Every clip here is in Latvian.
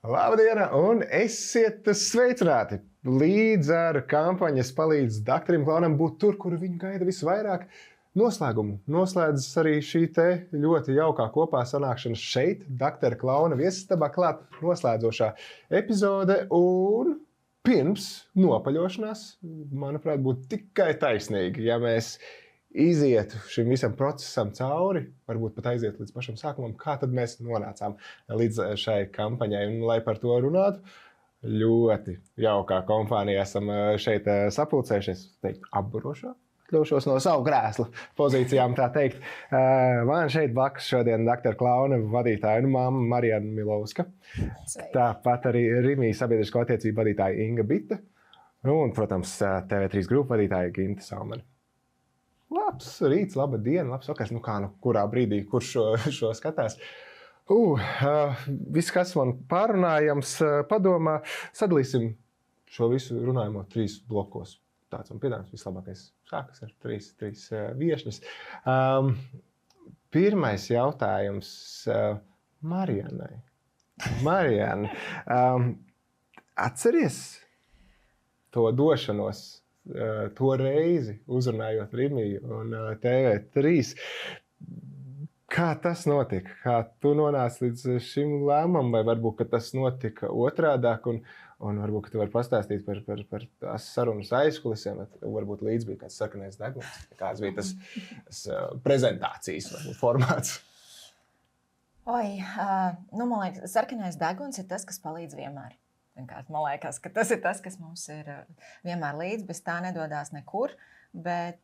Labdien, un esiet sveicināti! Līdz ar kampaņas palīdz doktoram Klaunam būt tur, kur viņu gaida visvairāk. Noslēgumu noslēdzas arī šī te ļoti jaukā kopā sanākšana šeit, doktora Klauna viesistabā klāt noslēdzošā epizode. Un pirms nopaļošanās, manuprāt, būtu tikai taisnīgi, ja mēs izietu šim visam procesam cauri, varbūt pat aiziet līdz pašam sākumam, kā tad mēs nonācām līdz šai kampaņai. Un, lai par to runātu, ļoti jaukā kompānijā esam šeit sapulcējušies, teikt, apburošā. Kļaušos no savu krēslu pozīcijām, tā teikt. Man šeit blakus šodien doktora Klauna vadītāja un mamma Marijana Milovska. Tāpat arī Rimi sabiedrisko attiecību vadītāja Inga Bita un, protams, TV3 grupu vadītāja Ginta Salmane. Labs rīts, laba diena, labs vakars. Kurā brīdī, kurš šo skatās. Viss, kas man pārunājams, padomā, sadalīsim šo visu runājumu 3 blokos. Tāds man piedāvājums vislabākais sākas ar 3 viešņas. Pirmais jautājums Marijanai. Marijana, atceries to došanos, to reizi uzrunājot Rimiju un TV3. Kā tas notika? Kā tu nonāci līdz šim lēmumam, vai varbūt, ka tas notika otrādāk, un varbūt, ka tu vari pastāstīt par tās sarunas aizkulisēm, varbūt līdz bija kāds sarkanais deguns, kāds bija tas prezentācijas formāts? Man liekas, sarkanais deguns ir tas, kas palīdz vienmēr. Vienkārši man liekas, ka tas ir tas, kas mums ir vienmēr līdz, bez tā nedodās nekur. Bet,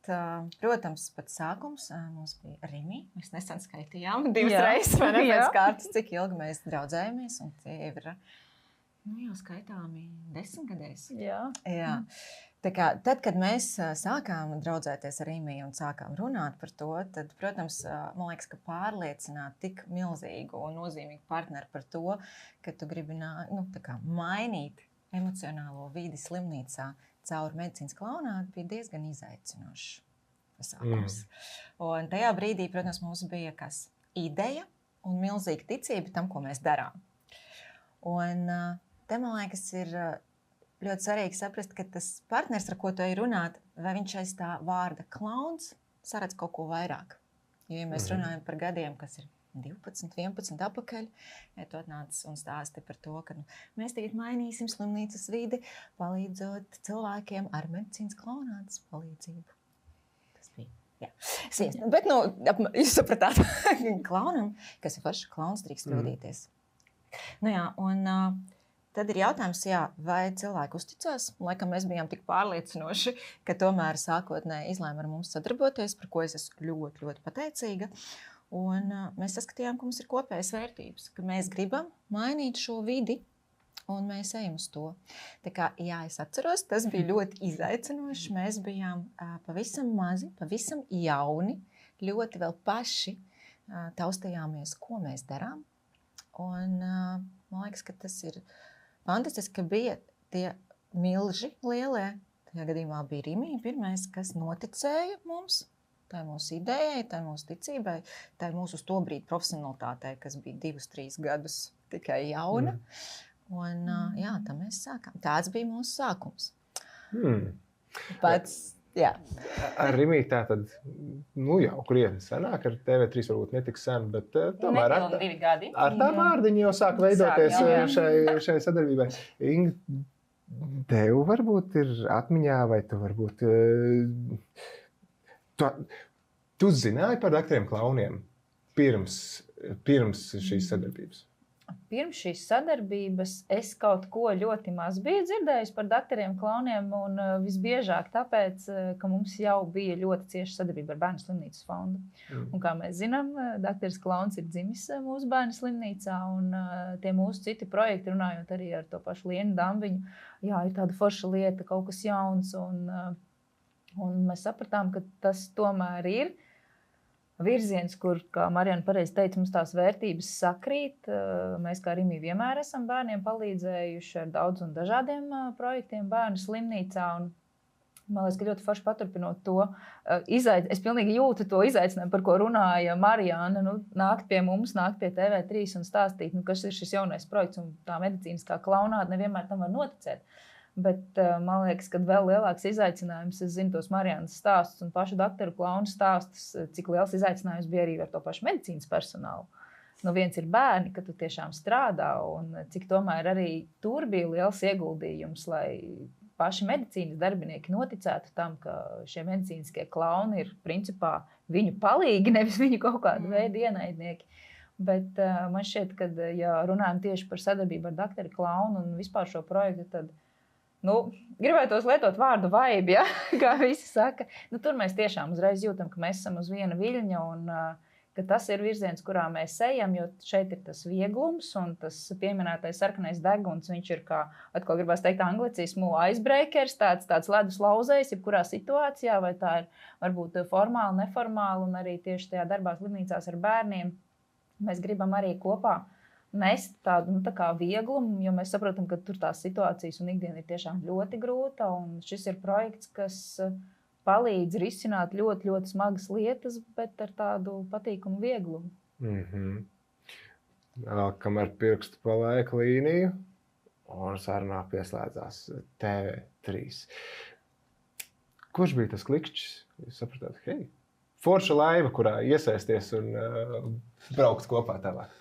protams, pats sākums mums bija Rimi. Mēs nesen skaitījām 2 reizes, vai ne, pēc kārtas, cik ilgi mēs draudzējamies. Un tie ir jau skaitāmi 10 gadēs. Jā. Tā kā, tad, kad mēs sākām draudzēties ar Rimi un sākām runāt par to, tad, protams, man liekas, ka pārliecināt tik milzīgu un nozīmīgu partneri par to, ka tu gribi mainīt emocionālo vidi slimnīcā caur medicīnas klaunātu, bija diezgan izaicinošs pasākums. Un tajā brīdī, protams, mums bija kas ideja un milzīga ticība tam, ko mēs darām. Un te, man liekas, ir ļoti svarīgi saprast, ka tas partners, ar ko tu ej runāt, vai viņš aiz tā vārda klauns saredz kaut ko vairāk. Jo, ja mēs runājam par gadiem, kas ir 12, 11 apakaļ, ja tu atnāc un stāsti par to, ka mēs tagad mainīsim slimnīcas vidi, palīdzot cilvēkiem ar medicīnas klaunātas palīdzību. Tas bija, sviest. Bet, jūs sapratāt, klaunam, kas ir forši, klauns drīkst kļūdīties. Tad ir jautājums, vai cilvēki uzticās. Laikam mēs bijām tik pārliecinoši, ka tomēr sākotnēji izlēma ar mums sadarboties, par ko es esmu ļoti, ļoti pateicīga. Un mēs saskatījām, ka mums ir kopējas vērtības, ka mēs gribam mainīt šo vidi, un mēs ejam uz to. Tā kā, es atceros, tas bija ļoti izaicinoši. Mēs bijām pavisam mazi, pavisam jauni, ļoti vēl paši taustījāmies, ko mēs darām. Un man liekas, ka tas ir fantastiski, ka bija tie milži lielie. Tajā gadījumā bija Rimi pirmais, kas noticēja mums. Tā ir mūsu idejai, tā ir mūsu ticībai, tā ir mūsu uz to brīdi profesionalitātei, kas bija 2-3 gadus tikai jauna. Un tā mēs sākām. Tāds bija mūsu sākums. Ar Rimi tā tad, jau krietni senāk, ar TV3 varbūt netik sen, bet tomēr ar tā vārdiņu jau sāk veidoties šai sadarbībai. Inga, tev varbūt ir atmiņā, vai tu varbūt... Tu zināji par doktoriem Klauniem pirms šīs sadarbības? Pirms šīs sadarbības es kaut ko ļoti maz biju dzirdējusi par doktoriem Klauniem, un visbiežāk tāpēc, ka mums jau bija ļoti cieša sadarbība ar Bērnu slimnīcas fondu. Un kā mēs zinām, doktors Klauns ir dzimis mūsu Bērnu slimnīcā, un tie mūsu citi projekti, runājot arī ar to pašu Lienu Dambiņu, ir tāda forša lieta, kaut kas jauns, un mēs sapratām, ka tas tomēr ir virziens, kur, kā Marijana pareizi teica, mums tās vērtības sakrīt. Mēs kā Rimi vienmēr esam bērniem palīdzējuši ar daudz un dažādiem projektiem Bērnu slimnīcā. Un Man liekas, ka ļoti forši paturpinot to es pilnīgi jūtu to izaicinājumu, par ko runāja Marijāna. Nākt pie mums, nākt pie TV3 un stāstīt, kas ir šis jaunais projekts un tā medicīniskā klaunāde nevienmēr tam var noticēt. Bet man liekas, ka vēl lielāks izaicinājums, es zinu tos Marijānas stāstus un pašu doktoru klaunu stāstus, cik liels izaicinājums bija arī ar to pašu medicīnas personālu. Viens ir bērni, ka tu tiešām strādā un cik tomēr arī tur bija liels ieguldījums, lai paši medicīnas darbinieki noticētu tam, ka šie medicīniskie klauni ir principā viņu palīgi, nevis viņu kaut kādu veidu ienaidnieki. Bet man šķiet, ka, ja runājam tieši par sadarbību ar doktoru klaunu un vispār šo projektu, tad gribētos lietot vārdu vibe, ja? Kā visi saka. Tur mēs tiešām uzreiz jūtam, ka mēs esam uz viena viļņa un ka tas ir virziens, kurā mēs ejam, jo šeit ir tas vieglums un tas pieminētais sarkanais deguns, viņš ir kā, atkal gribās teikt anglicismu, icebreakers, tāds ledus lauzējs, jebkurā situācijā, vai tā ir varbūt formāli, neformāli, un arī tieši tajā darbā slimnīcās ar bērniem. Mēs gribam arī kopā nest tādu tā kā vieglumu, jo mēs saprotam, ka tur tās situācijas un ikdiena ir tiešām ļoti grūta, un šis ir projekts, kas palīdz risināt ļoti, ļoti smagas lietas, bet ar tādu patīkamu vieglumu. Kam ar pirkstu pa laika līniju, un sarunā pieslēdzās TV3. Kurš bija tas klikšķis? Jūs sapratāt, hei, forša laiva, kurā iesaisties un braukt kopā tālāk.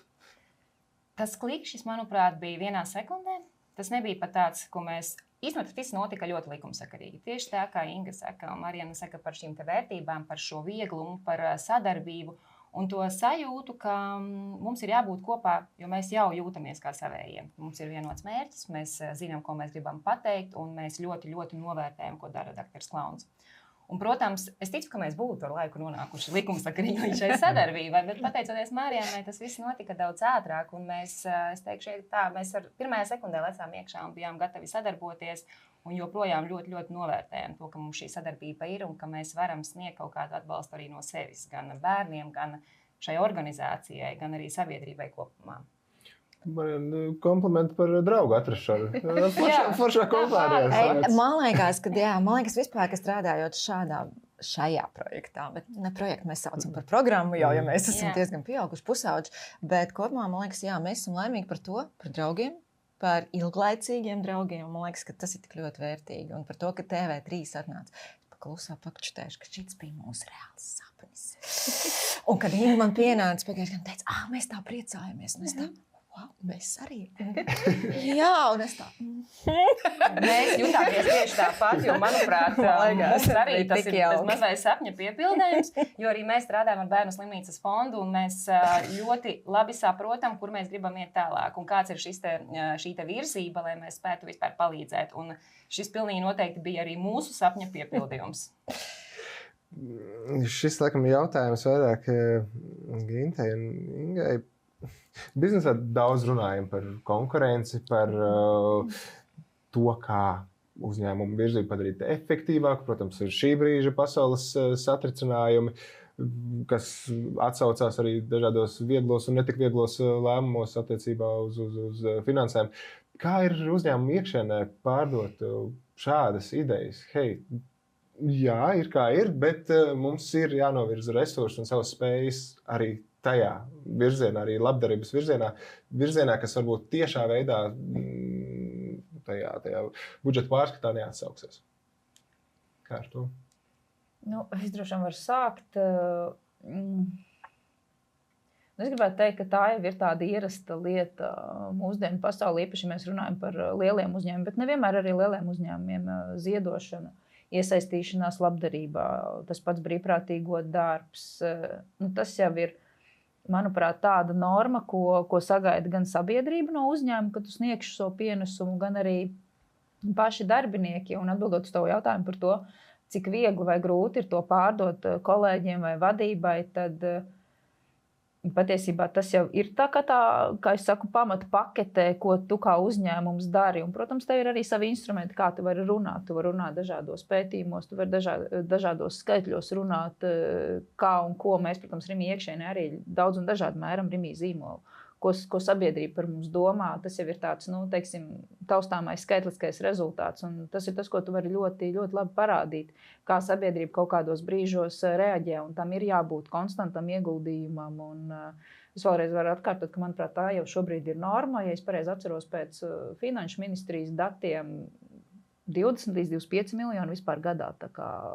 Tas klikšķis, manuprāt, bija vienā sekundē. Tas nebija pat tāds, ko mēs īstenībā viss notika ļoti likumsakarīgi. Tieši tā, kā Inga saka, un Marijana saka par šīm te vērtībām, par šo vieglumu, par sadarbību un to sajūtu, ka mums ir jābūt kopā, jo mēs jau jūtamies kā savējiem. Mums ir vienots mērķis, mēs zinām, ko mēs gribam pateikt, un mēs ļoti, ļoti novērtējam, ko dara doktors Klauns. Un, protams, es ticu, ka mēs būtu ar laiku nonākuši likumsakarīgi līdz šai sadarbībai, bet pateicoties Marijānai, tas viss notika daudz ātrāk, un mēs, es teikšu, mēs ar pirmajā sekundē lecām iekšā un bijām gatavi sadarboties, un joprojām ļoti, ļoti novērtējam to, ka mums šī sadarbība ir un ka mēs varam sniegt kaut kādu atbalstu arī no sevis, gan bērniem, gan šai organizācijai, gan arī sabiedrībai kopumā. Komplimenti par draugu atrašanu. Foršā kompānijā. Man liekas, vispār, ka strādājot šajā projektā, bet ne projektu mēs saucam par programmu jau, ja mēs esam diezgan pieauguši pusauģi, bet kopumā, man liekas, mēs esam laimīgi par to, par draugiem, par ilglaicīgiem draugiem. Man liekas, ka tas ir tik ļoti vērtīgi. Un par to, ka TV3 atnāca. Klusā pakčutējuši, ka šis bija mūsu reāls sapnis. Un kad Inga man pienāca pagājušajā gadā, teica, mēs tā priecājamies. Un es tā, wow, mēs arī. Jā, un es tā. Mēs jutāmies tieši tāpat, jo, manuprāt, mums arī tas ir tas mazais sapņa piepildējums, jo arī mēs strādājam ar Bērnu slimnīcas fondu, un mēs ļoti labi saprotam, kur mēs gribam iet tālāk, un kāds ir šī te virzība, lai mēs spētu vispār palīdzēt. Un šis pilnīgi noteikti bija arī mūsu sapņa piepildījums. Šis, laikam, jautājums vairāk Gintai un Ingai. Biznesā daudz runājam par konkurenci, par to, kā uzņēmumu virzību padarīt efektīvāku. Protams, ir šī brīža pasaules satricinājumi, kas atsaucās arī dažādos vieglos un netik vieglos lēmumos attiecībā uz finansēm. Kā ir uzņēmumu iekšienē pārdot šādas idejas? Hei, jā, ir kā ir, bet mums ir jānovirza resursi un savas spējas arī tajā virzienā, arī labdarības virzienā, kas varbūt tiešā veidā tajā budžeta pārskatā neatsauksies. Kā ar to? Es droši vien varu sākt. Es gribētu teikt, ka tā jau ir tāda ierasta lieta mūsdienu pasaulē, īpaši mēs runājam par lieliem uzņēmumiem, bet nevienmēr arī lieliem uzņēmumiem iedošana, iesaistīšanās labdarībā, tas pats brīvprātīgo darbs. Tas jau ir, manuprāt, tāda norma, ko sagaida gan sabiedrība no uzņēmuma, ka tu sniegšu savu pienesumu, gan arī paši darbinieki. Un atbildot uz tavu jautājumu par to, cik viegli vai grūti ir to pārdot kolēģiem vai vadībai, tad patiesībā tas jau ir tā, kā es saku, pamata paketē, ko tu kā uzņēmums dari. Un, protams, tev ir arī savi instrumenti, kā tu vari runāt. Tu vari runāt dažādos pētījumos, tu vari dažādos skaitļos runāt, kā un ko mēs, protams, Rimī iekšēnē arī daudz un dažādi mēram Rimī zīmolu ko sabiedrība par mums domā. Tas jau ir tāds, teiksim, taustāmais skaitliskais rezultāts. Un tas ir tas, ko tu vari ļoti, ļoti labi parādīt, kā sabiedrība kaut kādos brīžos reaģē. Un tam ir jābūt konstantam ieguldījumam. Un es vēlreiz varu atkārtot, ka, manuprāt, tā jau šobrīd ir norma. Ja es pareizi atceros pēc Finanšu ministrijas datiem, 20 līdz 25 miljoni vispār gadā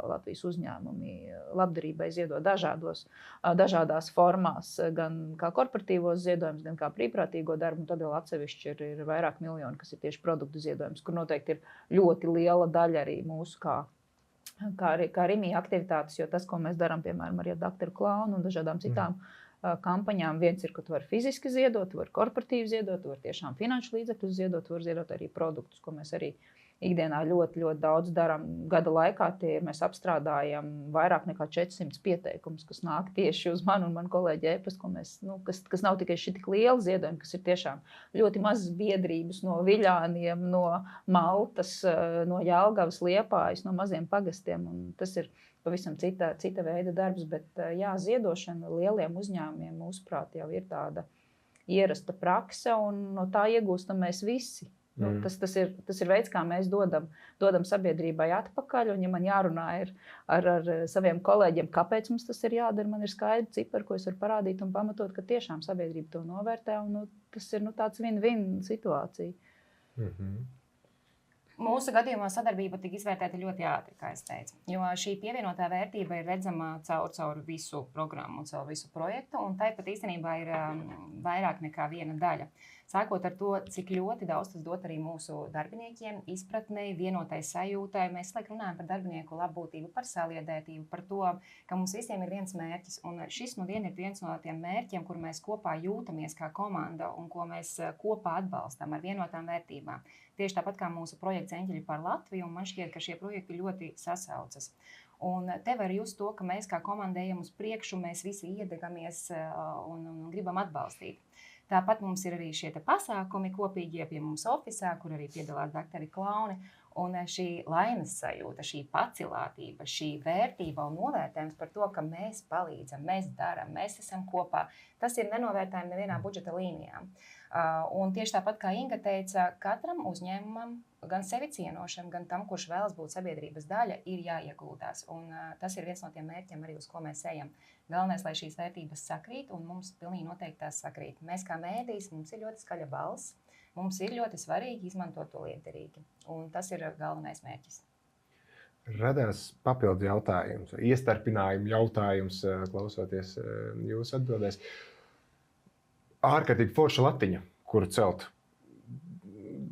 Latvijas uzņēmumi labdarībai ziedo dažādās formās, gan kā korporatīvos ziedojumus, gan kā brīvprātīgo darbu. Un tad vēl atsevišķi ir vairāk miljoni, kas ir tieši produktu ziedojums, kur noteikti ir ļoti liela daļa arī mūsu kā RIMI aktivitātes, jo tas, ko mēs darām, piemēram, arī ar Dr. Klaunu un dažādām citām kampaņām, viens ir, ka tu vari fiziski ziedot, tu vari korporatīvi ziedot, tu vari tiešām finanšu līdzekļus ziedot, tu vari ziedot arī produktus, ko mēs arī ikdienā ļoti, ļoti daudz darām. Gada laikā mēs apstrādājam vairāk nekā 400 pieteikumus, kas nāk tieši uz mani un manu kolēģi e-pastu, kas nav tikai šī tik liela ziedojuma, kas ir tiešām ļoti mazas biedrības no Viļāniem, no Maltas, no Jelgavas, Liepājas, no maziem pagastiem. Un tas ir pavisam cita veida darbs, bet ziedošana lieliem uzņēmumiem, mūsuprāt, jau ir tāda ierasta prakse, un no tā iegūstam mēs visi. Tas ir veids, kā mēs dodam sabiedrībai atpakaļ. Un, ja man jārunā ar saviem kolēģiem, kāpēc mums tas ir jādara, man ir skaidri cipari, ko es varu parādīt un pamatot, ka tiešām sabiedrība to novērtē. Un, tas ir tāds win-win situācija. Mūsu gadījumā sadarbība tika izvērtēta ļoti ātri, kā es teicu. Jo šī pievienotā vērtība ir redzama caur visu programmu un caur visu projektu. Un tāpat īstenībā ir vairāk nekā viena daļa. Sākot ar to, cik ļoti daudz tas dod arī mūsu darbiniekiem, izpratnei, vienotai sajūtai. Mēs runājam par darbinieku labbūtību, par saliedētību, par to, ka mums visiem ir viens mērķis. Un šis ir viens no tiem mērķiem, kur mēs kopā jūtamies kā komanda un ko mēs kopā atbalstam ar vienotām vērtībām. Tieši tāpat kā mūsu projekts Eņģeļi par Latviju, un man šķiet, ka šie projekti ļoti sasaucas. Un te var just to, ka mēs kā komanda ejam uz priekšu, mēs visi iedegamies un gribam atbalstīt. Tāpat mums ir arī šie pasākumi kopīgie pie mums ofisā, kur arī piedalās doktori Klauni. Un šī laimes sajūta, šī pacilātība, šī vērtība un novērtējums par to, ka mēs palīdzam, mēs darām, mēs esam kopā, tas ir nenovērtējami nevienā budžeta līnijā. Un tieši tāpat kā Inga teica, katram uzņēmumam, gan sevi cienošam, gan tam, kurš vēlas būt sabiedrības daļa, ir jāieguldās. Un tas ir viens no tiem mērķiem, arī uz ko mēs ejam. Galvenais, lai šīs vērtības sakrīt, un mums pilnīgi noteikti tās sakrīt. Mēs kā mēdījis, mums ir ļoti skaļa balss, mums ir ļoti svarīgi izmantot to lietderīgi. Un tas ir galvenais mērķis. Radās papildu jautājums, iestarpinājumu jautājums, klausoties jūsu atbildēs. Ārkārtīgi forša latiņa, kuru celt.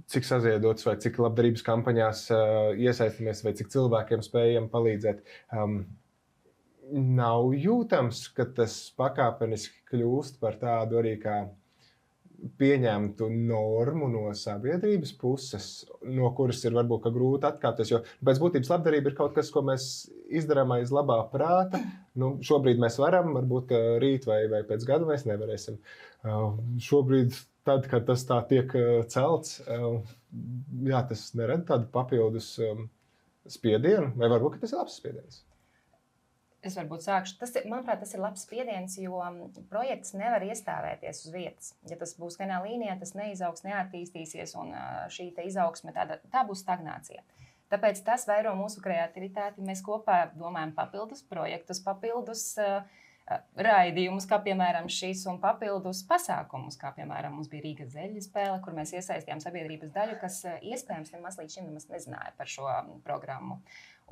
Cik saziedots vai cik labdarības kampaņās iesaistamies vai cik cilvēkiem spējam palīdzēt. Nav jūtams, ka tas pakāpeniski kļūst par tādu arī kā pieņemtu normu no sabiedrības puses, no kuras ir varbūt grūti atkāpties. Jo pēc būtības labdarība ir kaut kas, ko mēs izdarām aiz labā prāta. Šobrīd mēs varam, varbūt rīt vai pēc gada mēs nevarēsim. Šobrīd, tad, kad tas tā tiek celts, tas nerada tādu papildus spiedienu, vai varbūt tas ir labs spiediens? Es varbūt sākšu. Manuprāt, tas ir labs spiediens, jo projekts nevar iestāvēties uz vietas. Ja tas būs vienā līnijā, tas neizaugs, neattīstīsies, un šī izaugsme tā būs stagnācija. Tāpēc tas vairo mūsu kreativitāti. Mēs kopā domājam papildus projektus, papildus raidījumus, kā piemēram šis, un papildus pasākumus, kā piemēram mums bija Rīgas zeļu spēle, kur mēs iesaistījām sabiedrības daļu, kas iespējams nemaz līdz šim nezināja par šo programmu.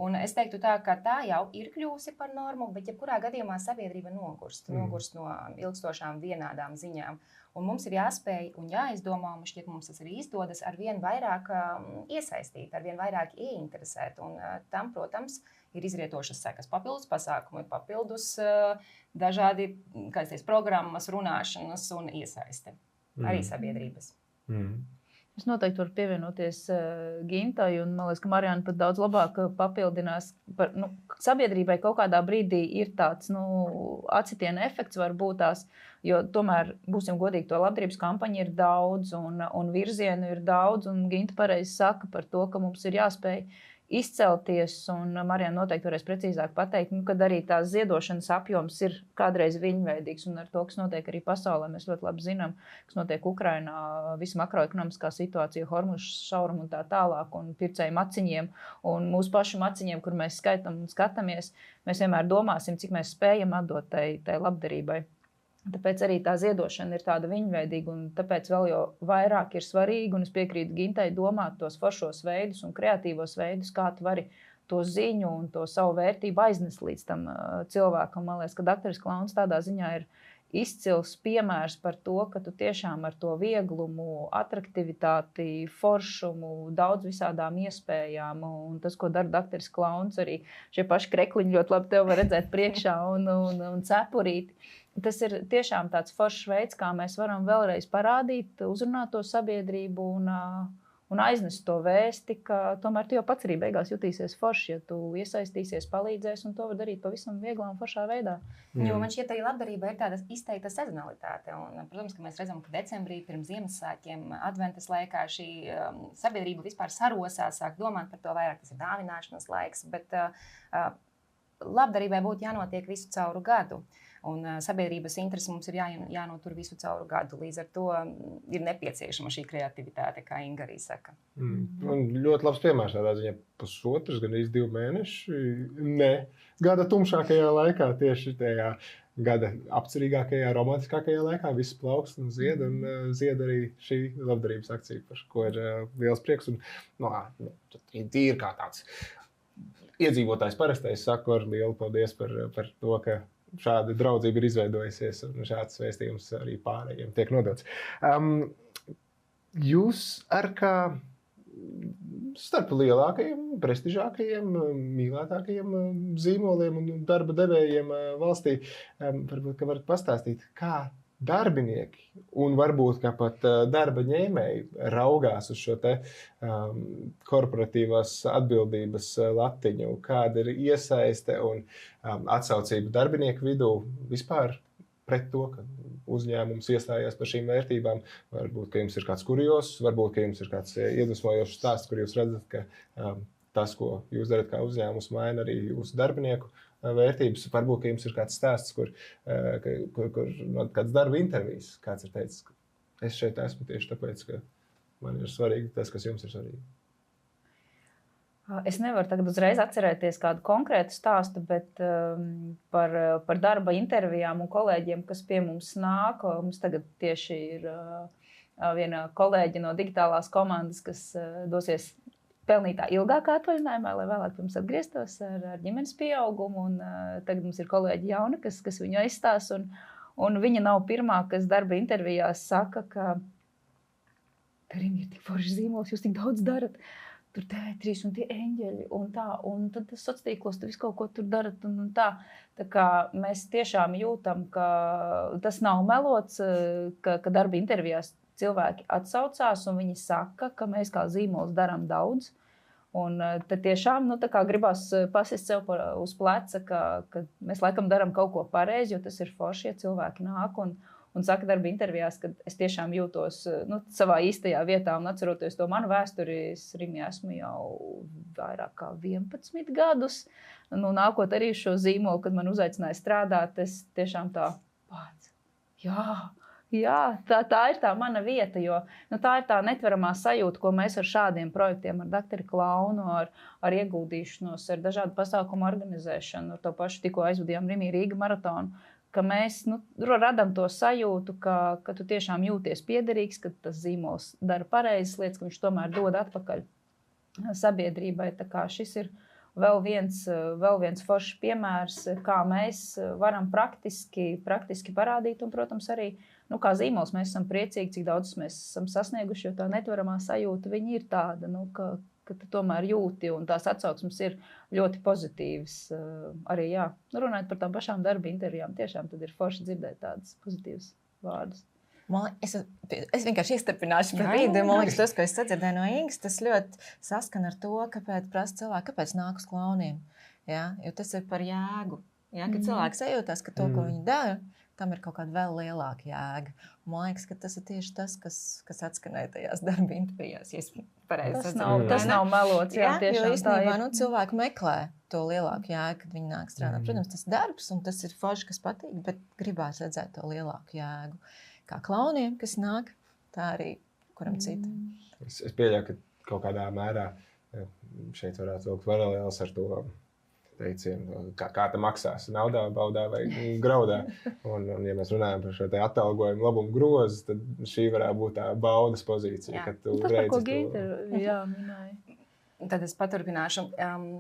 Un es teiktu tā, ka tā jau ir kļūsi par normu, bet jebkurā gadījumā sabiedrība nogurst no ilgstošām vienādām ziņām. Un mums ir jāspēj un jāizdomā, un šķiet mums tas arī izdodas, ar vien vairāk iesaistīt, ar vien vairāk ieinteresēt. Un tam, protams, ir izrietošas sekas, papildus pasākumi, papildus dažādi, programmas, runāšanas un iesaiste arī sabiedrības. Es noteikti varu pievienoties Gintai, un man liekas, ka Marijāna pat daudz labāk papildinās. Sabiedrībai kaut kādā brīdī ir tāds atsitiena efekts varbūt tās, jo tomēr, būsim godīgi, to labdarības kampaņu ir daudz un virzienu ir daudz, un Ginta pareizi saka par to, ka mums ir jāspēj izcelties, un Marijana noteikti varēs precīzāk pateikt, kad arī tās ziedošanas apjoms ir kādreiz viļņveidīgs, un ar to, kas notiek arī pasaulē, mēs ļoti labi zinām, kas notiek Ukrainā, visa makroekonomiskā situācija, Hormužs šaurumu un tā tālāk, un pircēju maciņiem, un mūsu pašu maciņiem, kur mēs skaitam un skatāmies, mēs vienmēr domāsim, cik mēs spējam atdot tai labdarībai. Tāpēc arī tā ziedošana ir tāda viļņveidīga, un tāpēc vēl jau vairāk ir svarīgi, un es piekrītu Gintai domāt tos foršos veidus un kreatīvos veidus, kā tu vari to ziņu un to savu vērtību aiznest līdz tam cilvēkam. Man liekas, ka dakteris Klauns tādā ziņā ir izcils piemērs par to, ka tu tiešām ar to vieglumu, atraktivitāti, foršumu, daudz visādām iespējām, un tas, ko dara dakteris Klauns, arī šie paši krekliņi ļoti labi tev var redzēt priekšā un cepurīti. Tas ir tiešām tāds foršs veids, kā mēs varam vēlreiz parādīt, uzrunāt to sabiedrību un aiznest to vēsti, ka tomēr tu jau pats arī beigās jutīsies forši, ja tu iesaistīsies, palīdzēs, un to var darīt pavisam vieglā un foršā veidā. Jo man šķiet, ka labdarība ir tāda izteikta sezonalitāte. Un, protams, ka mēs redzam, ka decembrī pirms Ziemassvētkiem, adventas laikā šī sabiedrība vispār sarosās, sāk domāt par to vairāk, tas ir dāvināšanas laiks, bet labdarībai būtu jānotiek visu cauru gadu. Un sabiedrības interesi mums ir jānotur visu cauru gadu. Līdz ar to ir nepieciešama šī kreativitāte, kā Inga arī saka. Un ļoti labs piemērs tādā ziņā. Pusotrs, gan 2 mēneši. Ne. Gada tumšākajā laikā, tieši tajā gada apcerīgākajā, romantiskākajā laikā viss plaukst un zied arī šī labdarības akcija, par ko ir liels prieks. Un, tīri kā tāds iedzīvotājs parastais saku ar lielu paldies par to, ka šāda draudzība ir izveidojusies, un šāds vēstījums arī pārējiem tiek nodots. Jūs ar kā starp lielākajiem, prestižākajiem, mīlētākajiem zīmoliem un darba devējiem valstī, varbūt, ka varat pastāstīt, kā darbinieki un varbūt kā pat darba ņēmēji raugās uz šo te korporatīvās atbildības latiņu, kāda ir iesaiste un atsaucība darbinieku vidū vispār pret to, ka uzņēmums iestājās par šīm vērtībām. Varbūt, ka jums ir kāds kurios, varbūt, ka jums ir kāds iedvesmojošs stāsts, kur jūs redzat, ka tas, ko jūs darat kā uzņēmums, maina arī jūsu darbinieku vērtības. Varbūt, ka jums ir kāds stāsts, kur kāds darba intervijas, kāds ir teicis, ka es šeit esmu tieši tāpēc, ka man ir svarīgi tas, kas jums ir svarīgi. Es nevaru tagad uzreiz atcerēties kādu konkrētu stāstu, bet par darba intervijām un kolēģiem, kas pie mums nāk, mums tagad tieši ir viena kolēģi no digitālās komandas, kas dosies pelnītā ilgākā atvaļinājumā, lai vēlāk pirms atgrieztos ar ģimenes pieaugumu. Un, tagad mums ir kolēģi jauna, kas viņu aizstās. Un viņa nav pirmā, kas darba intervijās saka, ka Karim ir tik foršs zīmols, jūs tik daudz darat. Tur TV3 un tie eņģeļi un tā. Un tad tas sociālos, tu visu kaut ko tur darat un tā. Tā kā mēs tiešām jūtam, ka tas nav melots, ka darba intervijās cilvēki atsaucās un viņi saka, ka mēs kā zīmols darām daudz. Un tad tiešām gribās pasist sev uz pleca, ka mēs laikam darām kaut ko pareizi, jo tas ir forši, ja cilvēki nāk un saka darba intervijās, ka es tiešām jūtos savā īstajā vietā un atceroties to manu vēsturi, es Rimi esmu jau vairāk kā 11 gadus. Nākot arī šo zīmolu, kad man uzaicināja strādāt, es tiešām tā pats, jā, tā ir tā mana vieta, jo tā ir tā netveramā sajūta, ko mēs ar šādiem projektiem, ar Dakteru Klaunu, ar ieguldīšanos, ar dažādu pasākumu organizēšanu, ar to pašu tikko aizvadījām Rimi Rīga maratonu, ka mēs radam to sajūtu, ka tu tiešām jūties piederīgs, ka tas zīmols dara pareizas lietas, ka viņš tomēr dod atpakaļ sabiedrībai. Tā kā šis ir vēl viens foršs piemērs, kā mēs varam praktiski parādīt. Un, protams, arī kā zīmols mēs esam priecīgi, cik daudz mēs esam sasnieguši, jo tā netveramā sajūta viņa ir tāda, ka tu tomēr jūti, un tās atsauksmes ir ļoti pozitīvas. Arī runājot par tām pašām darba intervijām, tiešām tad ir forši dzirdēt tādas pozitīvas vārdus. Es vienkārši iestarpināšu par vidi. Man liekas, tas, ko es sadzirdēju no Ingas, tas ļoti saskan ar to, kāpēc prasa cilvēki, kāpēc nāk uz klauniem. Ja? Jo tas ir par jēgu. Ja? Kad cilvēks sajūtās, ka to, ko viņi dara, tam ir kaut kāda vēl lielāka jēga. Man liekas, ka tas ir tieši tas, kas atskanēja tajās darba intervijās. Tas nav melots. Jā, jo īstenībā cilvēki meklē to lielāku jēgu, kad viņi nāk strādāt. Protams, tas ir darbs un tas ir forši, kas patīk, bet gribās redzēt to lielāku jēgu. Kā klauniem, kas nāk, tā arī kuram citam. Es pieļauju, ka kaut kādā mērā šeit varētu vilkt paralēles ar to teicienu, kā te maksās naudā, baudā vai graudā. Un ja mēs runājam par šo te atalgojumu labumu grozu, tad šī varētu būt tā baudas pozīcija, kad tu redzi to. Gīta minēja. Tad es paturpināšu.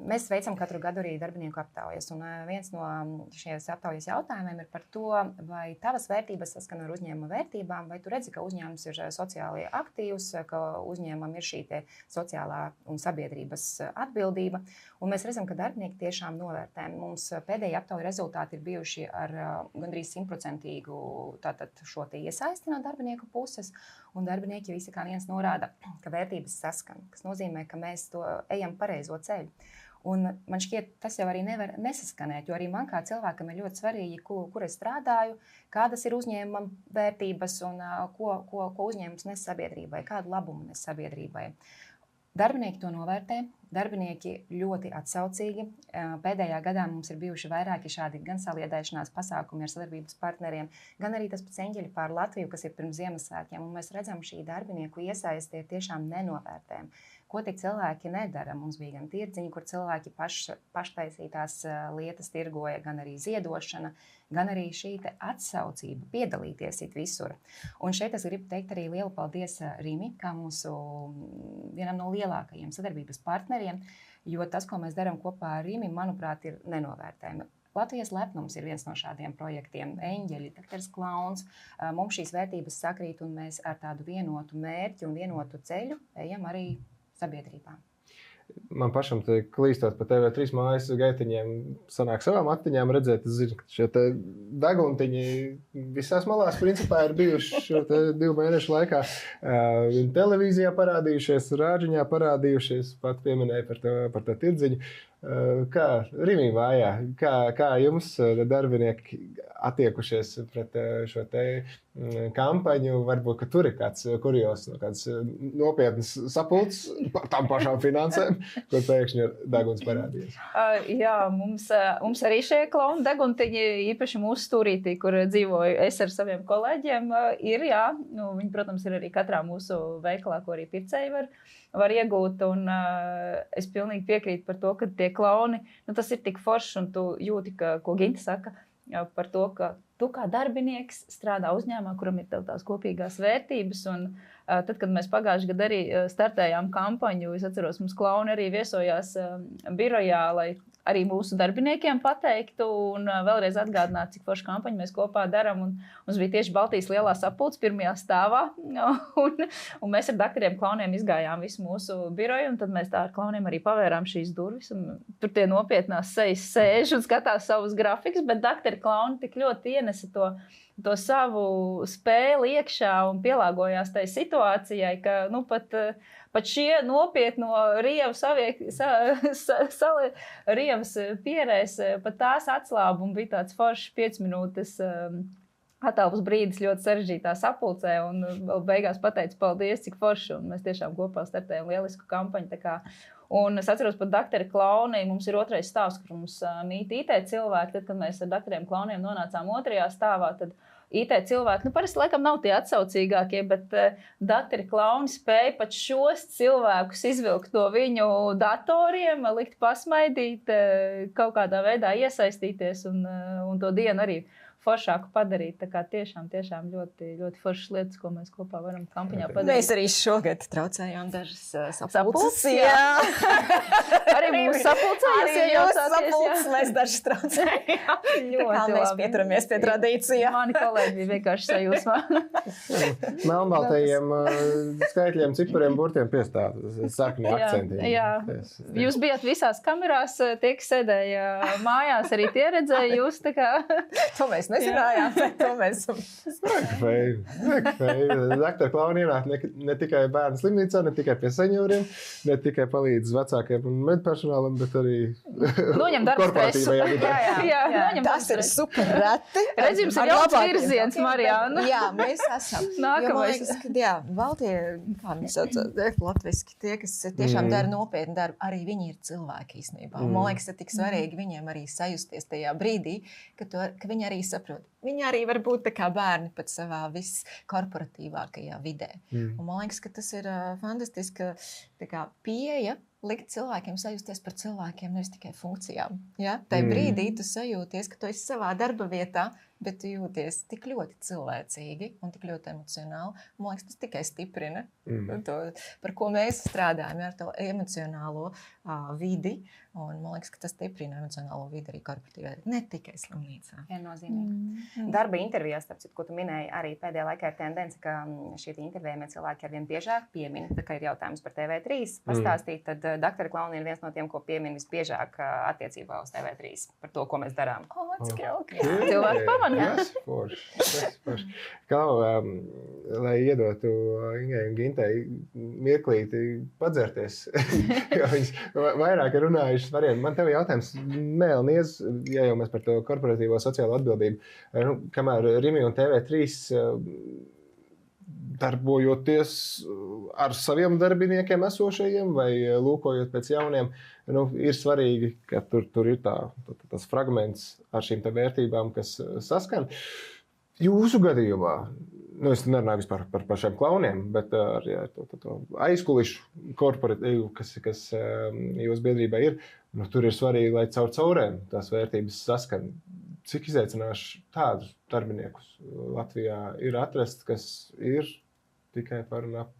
Mēs veicam katru gadu arī darbinieku aptaujas. Un viens no šīs aptaujas jautājumiem ir par to, vai tavas vērtības saskana ar uzņēmuma vērtībām, vai tu redzi, ka uzņēmums ir sociāli aktīvs, ka uzņēmumam ir šī sociālā un sabiedrības atbildība. Un mēs redzam, ka darbinieki tiešām novērtē. Mums pēdējie aptaujas rezultāti ir bijuši ar gandrīz 100% šo iesaisti no darbinieku puses. Un darbinieki visi kā viens norāda, ka vērtības saskan, kas nozīmē, ka mēs to ejam pareizo ceļu. Un man šķiet, tas jau arī nevar nesaskanēt, jo arī man kā cilvēkam ir ļoti svarīgi, kur es strādāju, kādas ir uzņēmuma vērtības un ko uzņēmums nes sabiedrībai, kādu labumu nes sabiedrībai. Darbinieki to novērtē, darbinieki ļoti atsaucīgi. Pēdējā gadā mums ir bijuši vairāki šādi gan saliedēšanās pasākumi ar sadarbības partneriem, gan arī tas pats Eņģeļi pār Latviju, kas ir pirms Ziemassvētkiem. Un mēs redzam, šī darbinieku iesaisti ir tiešām nenovērtējama. Ko tik cilvēki nedara? Mums bija gan tirdziņi, kur cilvēki paštaisītās lietas tirgoja, gan arī ziedošana, gan arī šī atsaucība, piedalīties it visur. Un šeit es gribu teikt arī lielu paldies Rimi, kā mūsu vienam no lielākajiem sadarbības partneriem, jo tas, ko mēs darām kopā ar Rimi, manuprāt, ir nenovērtējami. Latvijas lepnums ir viens no šādiem projektiem. Eņģeļi, Daktars Klauns. Mums šīs vērtības sakrīt, un mēs ar tādu vienotu mērķi un vienotu ceļu ejam arī sabiedrībā. Man pašam te klīstot pa TV3 mājas gaitiņiem, sanāk savām attiņām redzēt, es zinu, ka šie te deguntiņi visās malās principā ir bijuši šo te 2 mēnešu laikā. Televīzijā parādījušies, rāģiņā parādījušies, pat pieminēja par to tirdziņu. Kā Rimi mājā, kā jums darbinieki attiekušies pret šo te kampaņu? Varbūt, ka tur ir kāds kurios, kāds nopietnas sapulcs par tām pašām finansēm, kur pēkšņi ir deguns parādījies. Jā, mums arī šie klauni deguntiņi, īpaši mūsu stūrītī, kur dzīvoju es ar saviem kolēģiem, ir, jā. Viņi, protams, ir arī katrā mūsu veikalā, ko arī pircēji var iegūt, un es pilnīgi piekrītu par to, ka tie klauni, tas ir tik foršs, un tu jūti, ko Ginta saka, par to, ka tu kā darbinieks strādā uzņēmumā, kuram ir tās kopīgās vērtības, un tad, kad mēs pagājušajā gadā arī startējām kampaņu, es atceros, mums klauni arī viesojās birojā, lai arī mūsu darbiniekiem pateiktu un vēlreiz atgādinātu, cik foršu kampaņu mēs kopā darām. Mums bija tieši Baltijas lielā sapulce pirmajā stāvā, un mēs ar daktariem klauniem izgājām visu mūsu biroju, un tad mēs tā ar klauniem arī pavērām šīs durvis, un tur tie nopietnās sejas sēž un skatās savus grafikus, bet daktari klauni tik ļoti ienesa to savu spēli iekšā un pielāgojās tai situācijai, ka pat šie nopietno rievu rievas pierēs, pat tās atslāba un bija tāds foršs 5 minūtes attēlus brīdis ļoti sarežģītā sapulcē, un vēl beigās pateicu paldies, cik forši, un mēs tiešām kopā startējam lielisku kampaņu. Un es atceros par daktaru klauni, mums ir 2. stāvs, kur mums mīt IT cilvēki, tad, kad mēs ar daktariem klauniem nonācām 2. stāvā, tad IT cilvēki, parasti laikam nav tie atsaucīgākie, bet daktari klauni spēja pat šos cilvēkus izvilkt no viņu datoriem, likt pasmaidīt, kaut kādā veidā iesaistīties un to dienu arī foršāku padarīt. Tā kā tiešām ļoti, ļoti foršas lietas, ko mēs kopā varam kampaņā padarīt. Mēs arī šogad traucējām dažas sapulces. Jā. Arī mūsu sapulcēs iejaucāties. Mēs dažas traucējām. Tā kā mēs pieturamies pie tradīcijām. Mani kolēģi bija vienkārši sajūsmā. Melnbaltajiem skaitļiem, cipariem, burtiem piestāv sarkanie akcenti. Jā. Jūs bijat visās kamerās, tie, kas sēdēja mājās, arī tie redzēja jūs. Tā kā... To mēs nezinājām, bet to mēs esam. Daktar klauni ienāk ne tikai bērnu slimnīcā, ne tikai pie senioriem, ne tikai palīdz vecākiem un medpersonālam, bet arī Noņem darba stresu. Jā, tas ir super reti. Redz, jums ir jauns virziens, Marijāna. Jā, mēs esam. Nākamais. Jo, man liekas, Baltie, kā mēs saucam, latviski, tie, kas tiešām dara nopietnu darbu, arī viņi ir cilvēki īstenībā. Man liekas, tas ir tik svarīgi viņiem arī sajusties tajā brīdī, ka viņi arī saprot. Viņi arī var būt tā kā bērni pat savā viskorporatīvākajā vidē. Un man liekas, ka tas ir fantastiska pieeja likt cilvēkiem sajusties par cilvēkiem, nevis tikai funkcijām. Ja? Tai brīdī tu sajūties, ka tu esi savā darba vietā, bet tu jūties tik ļoti cilvēcīgi un tik ļoti emocionāli. Man liekas, tas tikai stiprina to, par ko mēs strādājam, ar to emocionālo vidi. Un man liekas, ka tas stiprina emocionālo vidi arī korporatīvā, ne tikai slimnīcā. Viennozīmīgi. Darba intervijās, starp citu, ko tu minēji, arī pēdējā laikā ir tendence, ka šie intervējumie cilvēki arvien biežāk piemin, tā kā ir jautājums par TV3 pastāstīt, tad Daktaru klauni ir viens no tiem, ko piemin visbiežāk attiecībā uz TV3 par to, ko mēs darām. Cilvēki pamanā. Forši. Klau, lai iedotu Ingai un Gintei mirklīti padzerties, jo viņas vairāk ir runājušas varianti. Man tev jautājums, Mēlniez, ja jau mēs par to korporatīvo sociālo atbildību, kamēr Rimi un TV3 darbojoties ar saviem darbiniekiem esošajiem vai lūkojot pēc jauniem, ir svarīgi, ka tur ir tas fragments ar šīm vērtībām, kas saskan. Jūsu gadījumā, es nerunāju vispār par pašiem klauniem, bet arī to aizkulišu korporatīvu, kas jūsu biedrībā ir, tur ir svarīgi, lai caurēm tās vērtības saskan. Cik izaicināšu tādus darbiniekus Latvijā ir atrast, kas ir tikai par un ap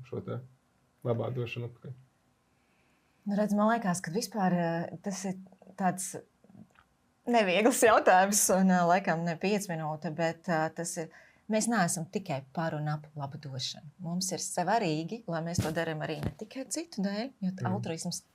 šo te labā došanu atpakaļ? Redz, man liekas, ka vispār tas ir tāds neviegls jautājums un laikam ne 5 minūte, bet tas ir, mēs neesam tikai par un ap labu došanu. Mums ir svarīgi, lai mēs to darām arī ne tikai citu dēļ, jo altruisms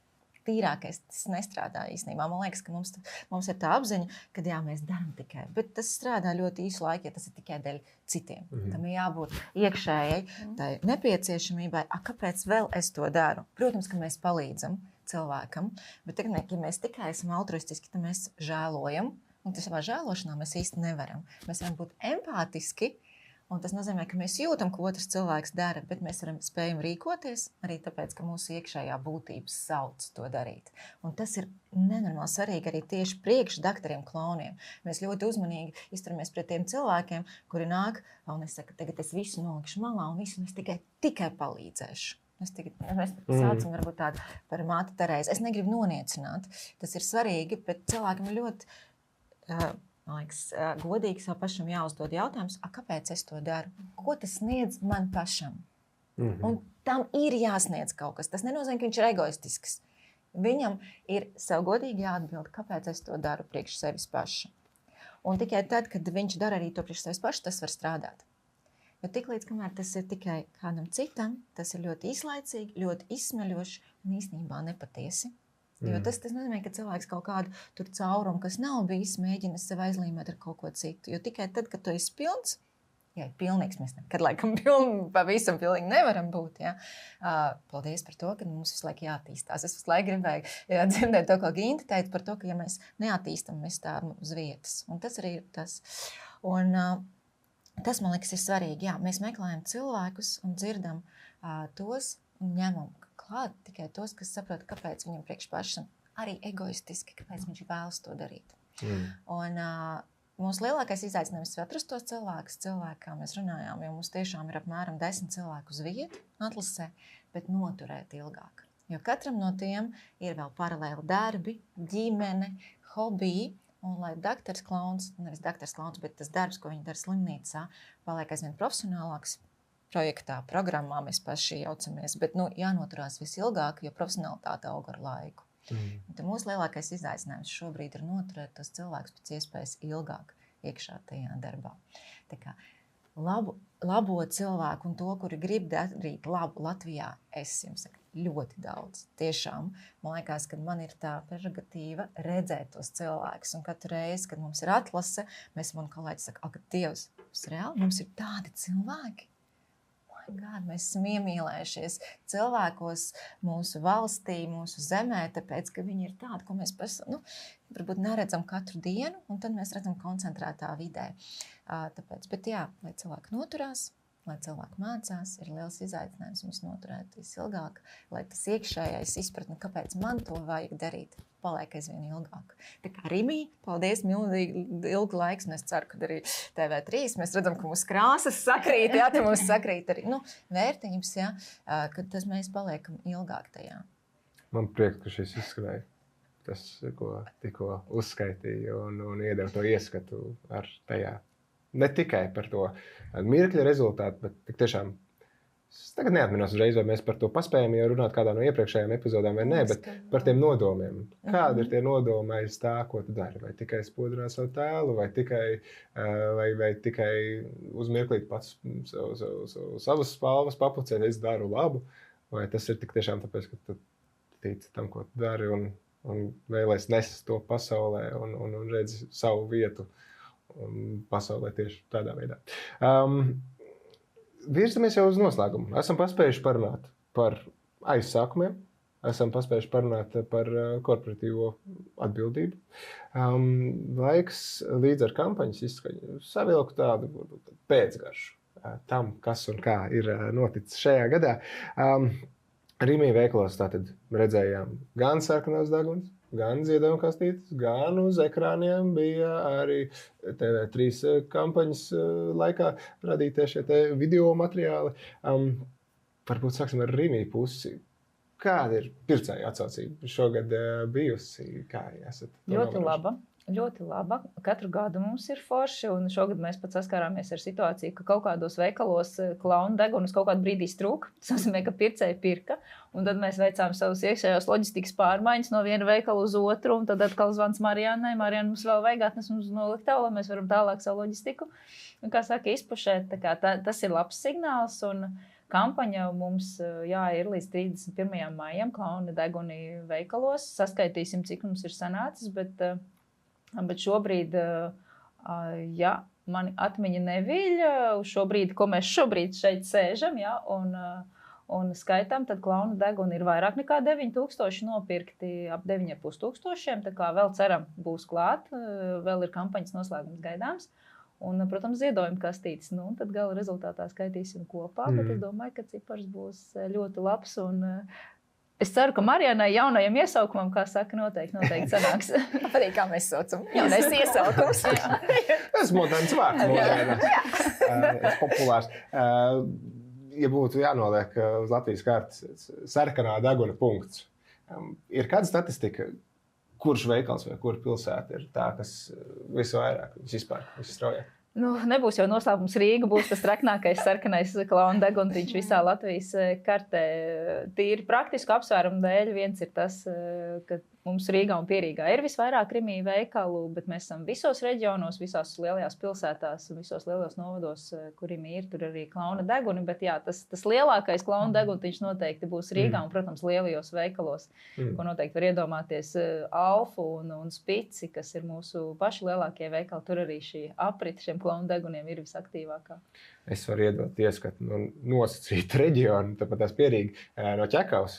tīrākais tas nestrādā īstenībā. Man liekas, ka mums ir tā apziņa, ka jā, mēs darām tikai, bet tas strādā ļoti īsu laiku, ja tas ir tikai dēļ citiem. Tam ir jābūt iekšējai tai nepieciešamībai, kāpēc vēl es to daru. Protams, ka mēs palīdzam cilvēkam, bet ja mēs tikai esam altruistiski, tad mēs žēlojam, un tas savā žēlošanā mēs īsti nevaram. Mēs varam būt empātiski, un tas nozīmē, ka mēs jūtam, ko otrs cilvēks dara, bet mēs spējam rīkoties arī tāpēc, ka mūsu iekšējā būtības sauc to darīt. Un tas ir nenormāli svarīgi arī tieši priekš daktariem klauniem. Mēs ļoti uzmanīgi izturamies pret tiem cilvēkiem, kuri nāk, un es saku, tagad es visu nolikšu malā, un visu es tikai palīdzēšu. Mēs saucam varbūt tādu par māti Terēzi. Es negribu noniecināt, tas ir svarīgi, bet cilvēkam ir ļoti... Man liekas, godīgi sev pašam jāuzdod jautājums, kāpēc es to daru? Ko tas sniedz man pašam? Un tam ir jāsniedz kaut kas. Tas nenozīmē, ka viņš ir egoistisks. Viņam ir sev godīgi jāatbild, kāpēc es to daru priekš sevis paša. Un tikai tad, kad viņš dara arī to priekš sevis paša, tas var strādāt. Jo tiklīdz, kamēr tas ir tikai kādam citam, tas ir ļoti īslaicīgi, ļoti izsmeļoši un īstenībā nepatiesi. Jo tas nozīmē, ka cilvēks kaut kādu tur caurumu, kas nav bijis, mēģina sev aizlīmēt ar kaut ko citu. Jo tikai tad, kad tu esi pilns, pilnīgs, mēs nekad laikam pavisam pilnīgi nevaram būt. Ja? Paldies par to, ka mums visu laiku jāattīstās. Es visu laiku gribēju dzirdēt to, ko Ginta teica par to, ka ja mēs neattīstam, mēs stāvam uz vietas. Un tas arī ir tas. Un tas, man liekas, ir svarīgi. Jā, mēs meklējam cilvēkus un dzirdam tos un ņemam klāt tikai tos, kas saprot, kāpēc viņam priekš pašam arī egoistiski, kāpēc viņš vēlas to darīt. Un mūsu lielākais izaicinājums ir atrast tos cilvēkus, kā mēs runājām, jo mums tiešām ir apmēram 10 cilvēku uz vietu atlasē, bet noturēt ilgāk. Jo katram no tiem ir vēl paralēli darbi, ģimene, hobiji, un lai daktars klauns, nevis daktars klauns, bet tas darbs, ko viņi dara slimnīcā, paliek aizvien profesionālāks. Projektā, programmā mēs paši jaucamies, bet jānoturās visilgāk, jo profesionalitāte aug ar laiku. Mūsu lielākais izaicinājums šobrīd ir noturēt tos cilvēkus pēc iespējas ilgāk iekšā tajā darbā. Tā kā labo cilvēku un to, kuri grib darīt labu Latvijā, es jums saku, ļoti daudz. Tiešām, man liekas, ka man ir tā prerogatīva redzēt tos cilvēkus. Un katru reizi, kad mums ir atlase, mēs man kolēģi saka, ak, Dievs, reāli mums ir tādi cilvēki. God, mēs esam iemīlējušies cilvēkos mūsu valstī, mūsu zemē, tāpēc, ka viņi ir tādi, ko mēs varbūt neredzam katru dienu, un tad mēs redzam koncentrētā vidē. Tāpēc, bet jā, lai cilvēki noturās, lai cilvēki mācās, ir liels izaicinājums viņus noturēt visilgāk, lai tas iekšējais izpratne, kāpēc man to vajag darīt, paliek aizvien ilgāk. Tā kā Rimī, paldies, milzīgi ilgu laiks, un es ceru, ka arī TV3 mēs redzam, ka mūsu krāsas sakrīt, jā, tā mums sakrīt arī, vērtības, jā, ka tas mēs paliekam ilgāk tajā. Man prieks, ka šis izskanēja. Tas, ko tikko uzskaitīja un iedeva to ieskatu ar tajā. Ne tikai par to mirkļa rezultātu, bet tik tiešām es tagad neatminos uzreiz, vai mēs par to paspējam jau runāt kādā no iepriekšējām epizodēm vai nē, bet par tiem nodomiem. Kādi ir tie nodomi aiz tā, ko tu dari? Vai tikai spodrināt savu tēlu, vai tikai uz mirklīt pats savas spalvas papucēt, es daru labu, vai tas ir tik tiešām tāpēc, ka tu tici tam, ko tu dari un vēlēs nest to pasaulē un redzi savu vietu pasaulē tieši tādā veidā. Virzamies jau uz noslēgumu. Esam paspējuši parunāt par aizsākumiem, esam paspējuši parunāt par korporatīvo atbildību. Laiks līdz ar kampaņas izskaņu savilku tādu pēcgaršu tam, kas un kā ir noticis šajā gadā. Rimī veikalos tātad redzējām gan sarkanās deguns, gan ziedojuma kastītes, gan uz ekrāniem bija arī TV3 kampaņas laikā radītie šie video materiāli. Varbūt sāksim ar Rimī pusi. Kāda ir pircēja atsaucība šogad bijusi? Kā esat? Ļoti laba. Katru gadu mums ir forši, un šogad mēs pat saskārāmies ar situāciju, ka kaut kādos veikalos klaunu degunus kaut kādu brīdī strūk. Tas nozīmē, ka pircēji pirka, un tad mēs veicām savus iekšējos loģistikas pārmaiņas no viena veikala uz otru, un tad atkal zvans Marijānai. Marijāna mums vēl vajag atnes mums noliktavu, lai mēs varam tālāk savu loģistiku. Un, kā saka, izpušēt, tas ir labs signāls, un kampaņa mums ir līdz 31. maijam klauna deguni veikalos. Saskaitīsim, cik mums ir sanācis, bet šobrīd, mani atmiņa neviļ, šobrīd, ko mēs šobrīd šeit sēžam, un skaitām, tad klauna deguni ir vairāk nekā 9000 nopirkti, ap 9500, tā kā vēl ceram būs klāt, vēl ir kampaņas noslēgums gaidāms. Un, protams, ziedojuma kastītes, tad gala rezultātā skaitīsim kopā, bet es domāju, ka cipars būs ļoti labs, un es ceru, ka Marijānai jaunajam iesaukumam, kā saka, noteikti sanāks. Arī kā mēs saucam, jaunais iesaukums. Tas moderns vārds, moderns, populārs. Ja būtu jānoliek uz Latvijas kartes sarkanā deguna punkts, ir kāda statistika, kurš veikals vai kura pilsēta ir tā, kas visvairāk, visstraujāk? Nebūs jau noslēpums Rīga, būs tas traknākais sarkanais klauna deguntiņš visā Latvijas kartē. Tīri praktisku apsvērumu dēļ viens ir tas, ka mums Rīgā un Pierīgā ir visvairāk Rimī veikalu, bet mēs esam visos reģionos, visās lielajās pilsētās, visos lielajos novados, kur Rimī ir, tur arī klauna deguni, bet jā, tas lielākais klauna deguntiņš noteikti būs Rīgā un, protams, lielajos veikalos, ko noteikti var iedomāties Alfu un Spici, kas ir mūsu paši lielākie veikali, tur arī šī aprita šiem klauna deguniem ir visaktīvākā. Es varu iedot ieskatu nosacīt reģionu, tāpat tās Pierīgi no Ķekavas.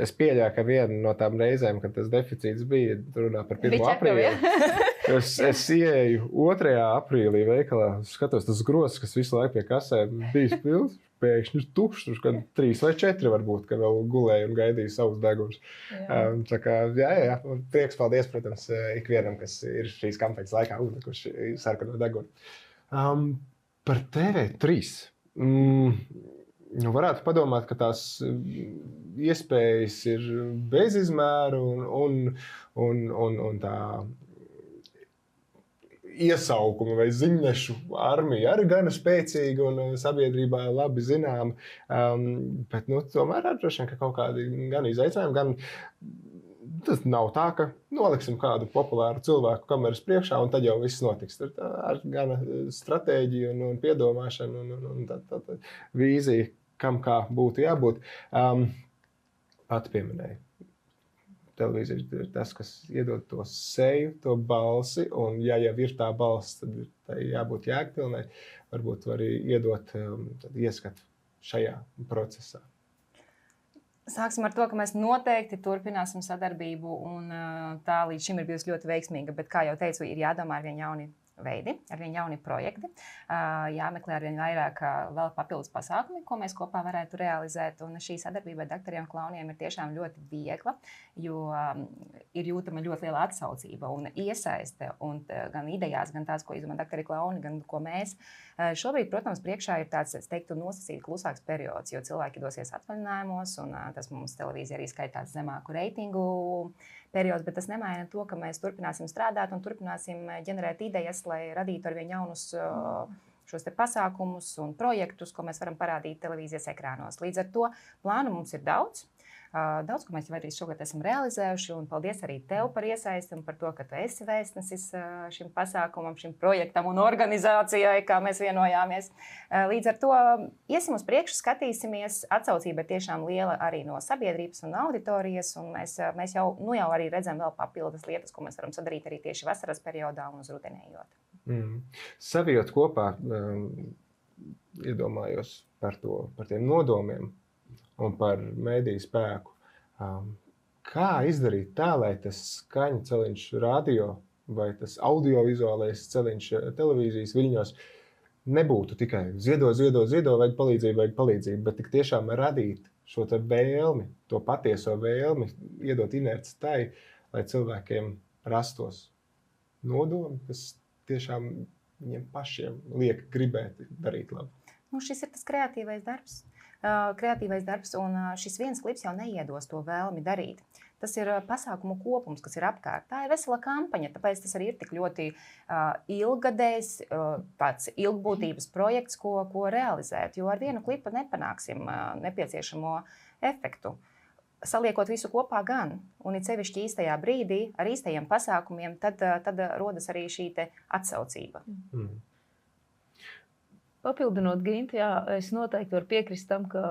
Es pieļauju, ka viena no tām reizēm, kad tas deficīts bija, runā par 1. aprīli. Es ieeju 2. aprīlī veikalā, skatos tas grozs, kas visu laiku pie kasēm bijis pilns, pēkšņi ir tukšs, tur kad 3 vai 4 varbūt, ka vēl gulēja un gaidīja savus degumus. Tā kā, jā, prieks, paldies, protams, ikvienam, kas ir šīs kampaņas laikā uzlikuši sarkano degunu. Par TV3. Varētu padomāt, ka tās iespējas ir bezizmēra un tā iesaukuma vai ziņnešu armija arī gana spēcīga un sabiedrībā labi zināma. Bet tomēr ir droši vien, ka kaut kādi gan izaicinājumi, gan tas nav tā, ka noliksim kādu populāru cilvēku kameras priekšā un tad jau viss notiks. Tur ar gan stratēģiju un piedomāšanu un tā vīzija, kam kā būtu jābūt. atpieminēji. Televīzija ir tas, kas iedod to seju, to balsi, un ja jau ir tā balss, tad tai jābūt jēgpilnai. Varbūt var arī iedot ieskatu šajā procesā. Sāksim ar to, ka mēs noteikti turpināsim sadarbību, un tā līdz šim ir bijusi ļoti veiksmīga, bet, kā jau teicu, ir jādomā ar vien jauni veidi, ar vien jauni projekti, jāmeklē ar vien vairāk vēl papildus pasākumi, ko mēs kopā varētu realizēt, un šī sadarbība ar daktariem klauniem ir tiešām ļoti viegla, jo ir jūtama ļoti liela atsaucība un iesaiste, un gan idejās, gan tās, ko izdomā daktari klauni, gan ko mēs. Šobrīd, protams, priekšā ir tāds, es teiktu, nosacīt klusāks periods, jo cilvēki dosies atvaļinājumos, un tas mums televīzija arī skaitās zemāku reitingu periods, bet tas nemaina to, ka mēs turpināsim strādāt un turpināsim ģenerēt idejas, lai radītu ar vien jaunus šos te pasākumus un projektus, ko mēs varam parādīt televīzijas ekrānos. Līdz ar to plānu mums ir daudz. Daudz, ko mēs jau arī šogad esam realizējuši, un paldies arī tev par iesaisti un par to, ka tu esi vēstnesis šim pasākumam, šim projektam un organizācijai, kā mēs vienojāmies. Līdz ar to iesim uz priekšu, skatīsimies. Atsaucība ir tiešām liela arī no sabiedrības un auditorijas, un mēs jau arī redzam vēl papildus lietas, ko mēs varam sadarīt arī tieši vasaras periodā un uz rudenējot. Savijot kopā, iedomājos par tiem nodomiem un par mēdīju spēku. Kā izdarīt tā, lai tas skaņu celiņš radio vai tas audiovizuālais celiņš televīzijas viļņos nebūtu tikai ziedo, vajag palīdzību, bet tik tiešām radīt šo te vēlmi, to patieso vēlmi, iedot inerci tai, lai cilvēkiem rastos nodomi, kas tiešām viņiem pašiem liek gribēt darīt labu. Šis ir tas kreatīvais darbs, un šis viens klips jau neiedos to vēlmi darīt. Tas ir pasākumu kopums, kas ir apkārt. Tā ir vesela kampaņa, tāpēc tas arī ir tik ļoti ilggadējs, tāds ilgbūtības projekts, ko realizēt, jo ar vienu klipu nepanāksim nepieciešamo efektu. Saliekot visu kopā gan, un it sevišķi īstajā brīdī, ar īstajiem pasākumiem, tad rodas arī šī te atsaucība. Papildinot Gintu, es noteikti varu piekrist tam, ka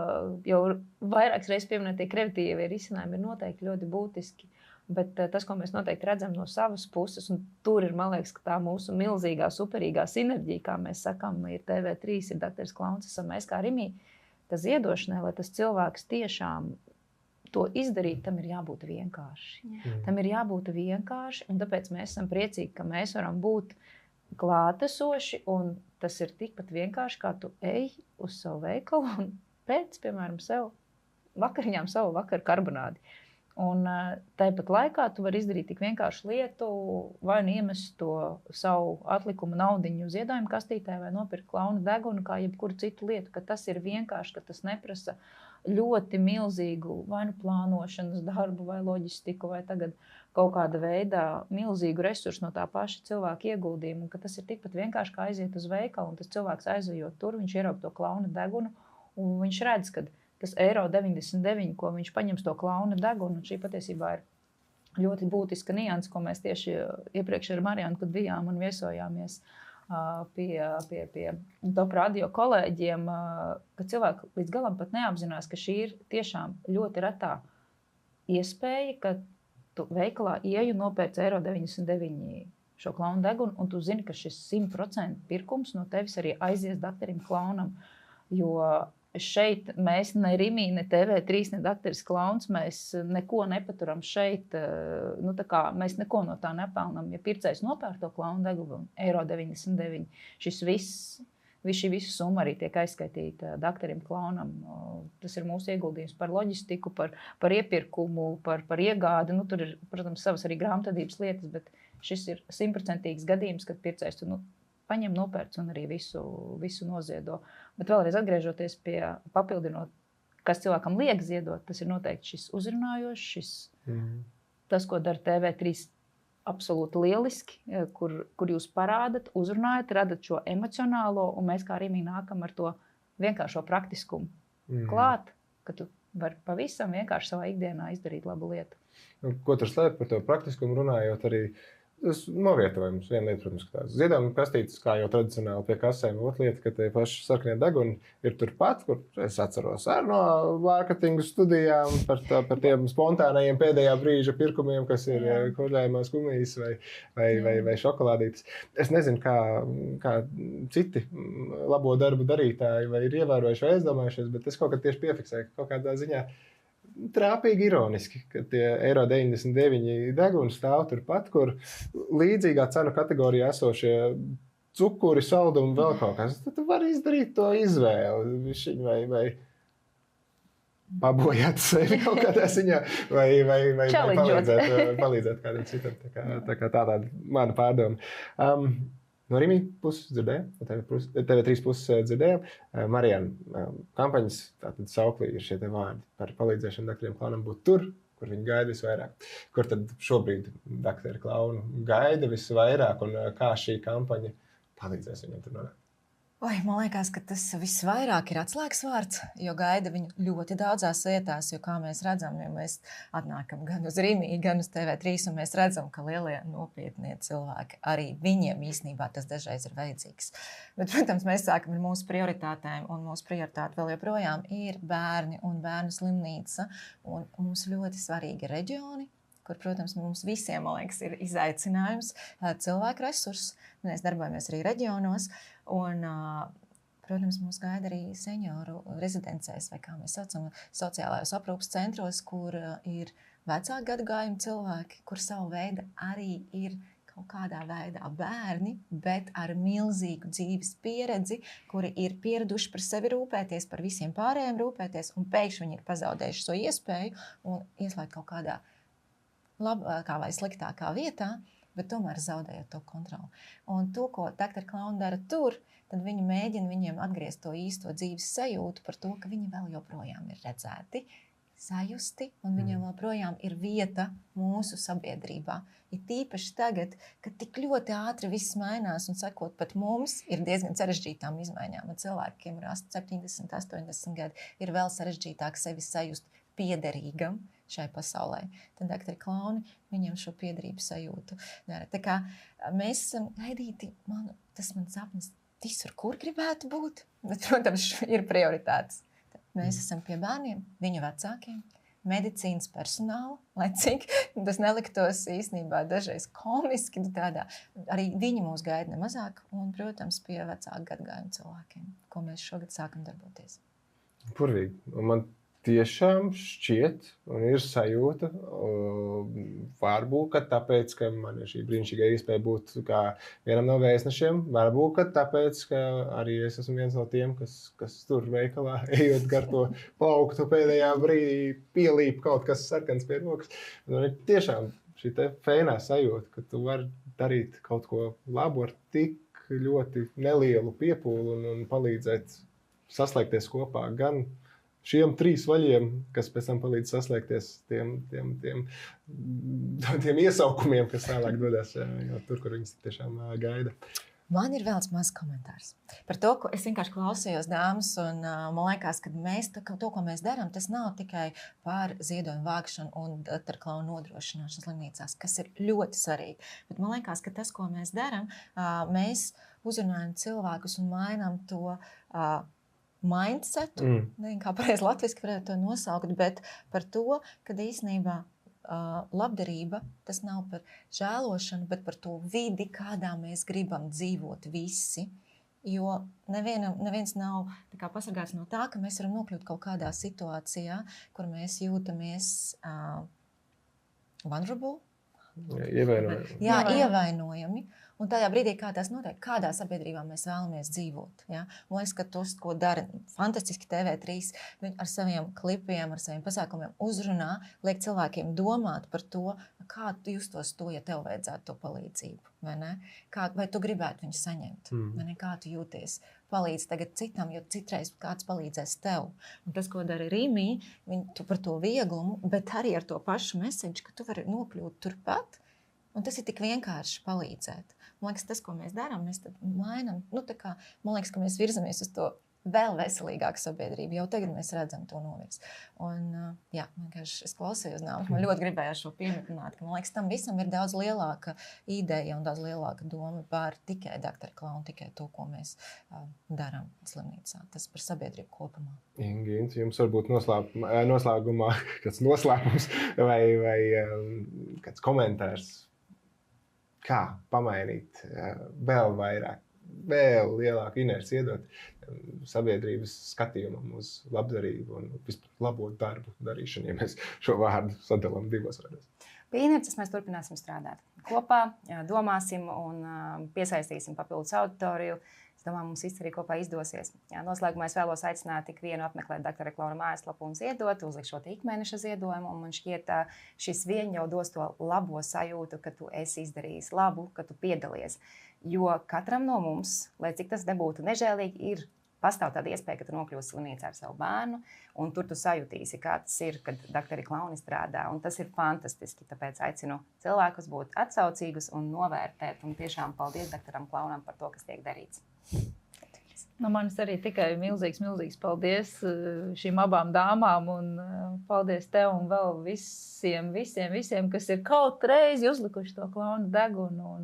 jau vairākas reizes pieminētie kreatīvie risinājumi ir noteikti ļoti būtiski. Bet tas, ko mēs noteikti redzam no savas puses, un tur ir, man liekas, ka tā mūsu milzīgā, superīgā sinerģija, kā mēs sakām, ir TV3, ir dakteris Klauns, esam mēs kā Rimī, tas ziedošanai, lai tas cilvēks tiešām to izdarīt, tam ir jābūt vienkārši. Tam ir jābūt vienkārši, un tāpēc mēs esam priecīgi, ka mēs varam būt klātesoši, un tas ir tikpat vienkārši, kā tu ej uz savu veikalu un pēc, piemēram, vakariņām savu vakaru karbonādi. Un tāpat laikā tu vari izdarīt tik vienkāršu lietu, vai nu iemest to savu atlikumu naudiņu ziedojumu kastītē, vai nopirkt klauna degunu, kā jebkuru citu lietu, ka tas ir vienkārši, ka tas neprasa ļoti milzīgu vai nu plānošanas darbu, vai loģistiku, vai tagad kaut kāda veidā milzīgu resursu no tā paša cilvēka ieguldījumu, un ka tas ir tikpat vienkārši kā aiziet uz veikalu, un tas cilvēks aizejot tur, viņš ieraug to klauna degunu, un viņš redz, ka tas €99, ko viņš paņems to klauna degunu, un šī patiesībā ir ļoti būtiska nianse, ko mēs tieši iepriekš ar Marianu, kad bijām un viesojāmies pie Top Radio kolēģiem, ka cilvēki līdz galam pat neapzinās, ka šī ir tiešām ļoti retā iespēja, ka tu veikalā ieju nopērc €99 šo klauna degunu, un tu zini, ka šis 100% pirkums no tevis arī aizies dakterim klaunam, jo šeit mēs ne Rimī, ne TV3, ne dakteris Klauns, mēs neko nepaturam šeit, mēs neko no tā nepelnam. Ja pircējs nopērk to klauna degunu €99, šī visa summa arī tiek aizskaitīta dakterim klaunam. Tas ir mūsu ieguldījums par loģistiku, par iepirkumu, par iegādi. Tur ir, protams, savas arī grāmatvedības lietas, bet šis ir 100% gadījums, kad pircējs tu paņem, nopērc un arī visu noziedo. Bet vēlreiz atgriežoties pie papildinot, kas cilvēkam liek ziedot, tas ir noteikti šis uzrunājošs, tas, ko dara TV3 absolūti lieliski, kur jūs parādat, uzrunājat, radat šo emocionālo, un mēs kā Rimī nākam ar to vienkāršo praktiskumu klāt, ka tu vari pavisam vienkārši savā ikdienā izdarīt labu lietu. Ko tur slēp par to praktiskumu runājot arī Tas novietojums. Viena lieta, protams, ka tās ziedojuma kastītes, kā jau tradicionāli pie kasēm, otra lieta, ka tie paši sarkanie deguni ir turpat, kur es atceros ar no mārketinga studijām par tiem spontānajiem pēdējā brīža pirkumiem, kas ir koļājumās gumijas vai šokolādītes. Es nezinu, kā citi labo darbu darītāji vai ir ievērojuši vai aizdomājušies, bet es kaut kā tieši piefiksēju, ka kaut kādā ziņā trāpīgi ironiski, ka tie eiro 99 deguni stāv turpat, kur līdzīgā cenu kategorijā esošie cukuri, saldumi, vēl kaut kas. Tad tu vari izdarīt to izvēli vai pabojāt sevi kaut kādā ziņā, vai palīdzēt kādam citam. Tā kā tāda mana pārdoma. No Rimi puses dzirdējām, TV3 puses dzirdējām. Marijana, kampaņas sauklī ir šie te vārdi par palīdzēšanu dakteriem klaunam būt tur, kur viņi gaida visvairāk. Kur tad šobrīd dakteri klaunu gaida visvairāk un kā šī kampaņa palīdzēs viņam tur nonākt? Man liekas, ka tas visvairāk ir atslēgas vārds, jo gaida viņu ļoti daudzās vietās, jo, kā mēs redzam, ja mēs atnākam gan uz Rimi, gan uz TV3, un mēs redzam, ka lielie nopietnie cilvēki, arī viņiem īstenībā tas dažreiz ir vajadzīgs. Bet, protams, mēs sākam ar mūsu prioritātēm, un mūsu prioritāte vēl joprojām ir bērni un bērnu slimnīca, un mums ļoti svarīgi reģioni, kur, protams, mums visiem, man liekas, ir izaicinājums cilvēku resursus. Mēs darbojamies arī reģionos, un, protams, mūs gaida arī senioru rezidencēs, vai kā mēs saucam, sociālajos aprūpas centros, kur ir vecāku gadagājumu cilvēki, kur savu veidu arī ir kaut kādā veidā bērni, bet ar milzīgu dzīves pieredzi, kuri ir pieraduši par sevi rūpēties, par visiem pārējiem rūpēties, un pēkšņi viņi ir pazaudējuši šo iespēju un ieslēgt kaut kādā labākā vai sliktākā vietā, bet tomēr zaudējot to kontroli. Un to, ko dakteri klauni dara tur, tad viņi mēģina viņiem atgriezt to īsto dzīves sajūtu par to, ka viņi vēl joprojām ir redzēti, sajusti, un viņiem joprojām ir vieta mūsu sabiedrībā. Ir tīpaši tagad, kad tik ļoti ātri viss mainās, un sakot, pat mums ir diezgan sarežģītām izmaiņām. Un cilvēkiem ir 70, 80 gadi, ir vēl sarežģītāk sevi sajust piederīgam šai pasaulē. Tad dakteri klauni viņiem šo piederību sajūtu. Tā kā mēs esam gaidīti, tas mans sapnis visur, kur gribētu būt, bet, protams, ir prioritātes. Mēs esam pie bērniem, viņu vecākiem, medicīnas personāla, lai cik tas neliktos īstenībā dažreiz komiski, tādā, arī viņi mūs gaida nemazāk, un, protams, pie vecāku gadagājumu cilvēkiem, ko mēs šogad sākam darboties. Purvīgi. Un man tiešām šķiet, un ir sajūta, varbūt, ka tāpēc, ka man ir šī brīnišķīgā iespēja būt kā vienam no vēstnešiem, varbūt, ka tāpēc, ka arī es esmu viens no tiem, kas tur veikalā, ejot gar to plauktu pēdējā brīdī, pielīp kaut kas sarkans pie rokas. Un ir tiešām šī te feinā sajūta, ka tu vari darīt kaut ko labu ar tik ļoti nelielu piepūli un palīdzēt saslēgties kopā gan šiem 3 vaļiem, kas pēc tam palīdz saslēgties tiem iesaukumiem, kas tālāk dodas tur, kur viņas tiešām gaida. Man ir vēl mazs komentārs par to, ko es vienkārši klausījos dāmas, un man liekas, ka to, ko mēs darām, tas nav tikai par ziedojumu vākšanu un dakteru klaunu nodrošināšanu slimnīcās, kas ir ļoti svarīgi. Bet man liekas, ka tas, ko mēs darām, mēs uzrunājam cilvēkus un mainām to mindsetu, kā pareizi latviski varētu to nosaukt, bet par to, ka īstenībā labdarība, tas nav par žēlošanu, bet par to vidi, kādā mēs gribam dzīvot visi. Jo neviens nav pasargāts no tā, ka mēs varam nokļūt kaut kādā situācijā, kur mēs jūtamies vulnerable. Ievainojami. Un tajā brīdī, kā tas notiek, kādā sabiedrībā mēs vēlamies dzīvot. Ja? Man liekas, ka tos, ko dara fantastiski TV3, viņi ar saviem klipiem, ar saviem pasākumiem uzrunā, liek cilvēkiem domāt par to, kā tu justos to, ja tev vajadzētu to palīdzību. Vai tu gribētu viņu saņemt? Kā tu jūties? Palīdz tagad citam, jo citreiz kāds palīdzēs tev. Un tas, ko dara Rimi, tu par to vieglumu, bet arī ar to pašu message, ka tu vari nokļūt turpat. Un tas ir tik vienkārši palīdzēt. Man liekas, tas, ko mēs darām, mēs tad mainām. Man liekas, ka mēs virzamies uz to vēl veselīgāka sabiedrība. Jau tagad mēs redzam to novirs. Un, jā, vienkārši es klausījos, man ļoti gribējās šo pieminēt, ka man liekas, tam visam ir daudz lielāka ideja un daudz lielāka doma par tikai doktora klaunu, tikai to, ko mēs darām slimnīcā. Tas par sabiedrību kopumā. Ingint, jums varbūt noslēgumā kāds noslēpums vai kāds komentārs, kā pamainīt vēl vairāk, vēl lielāku inerci iedot sabiedrības skatījumam uz labdarību un vispār labo darbu darīšanu, ja mēs šo vārdu sadalām divos vārdos. Pie inerces mēs turpināsim strādāt. Kopā domāsim un piesaistīsim papildus auditoriju. Es domāju, mums viss arī kopā izdosies. Noslēgumā es vēlos aicināt tik vienu apmeklēt doktora Klauna mājaslapu un ziedot, uzlikt šo ikmēneša ziedojumu. Un man šķiet, šis vien jau dos to labo sajūtu, ka tu esi izdarījis labu, ka tu piedalies. Jo katram no mums, lai cik tas nebūtu nežēlīgi, pastāv tāda iespēja, ka tu nokļūsi slimnīcā ar savu bērnu, un tur tu sajutīsi, kā tas ir, kad doktori Klauni strādā. Un tas ir fantastiski. Tāpēc aicinu cilvēkus būt atsaucīgus un novērtēt. Un tiešām paldies doktoram Klaunam par to, kas tiek darīts. No manis arī tikai milzīgs paldies šīm abām dāmām. Un paldies tev un vēl visiem, kas ir kaut reizi uzlikuši to klauna degunu.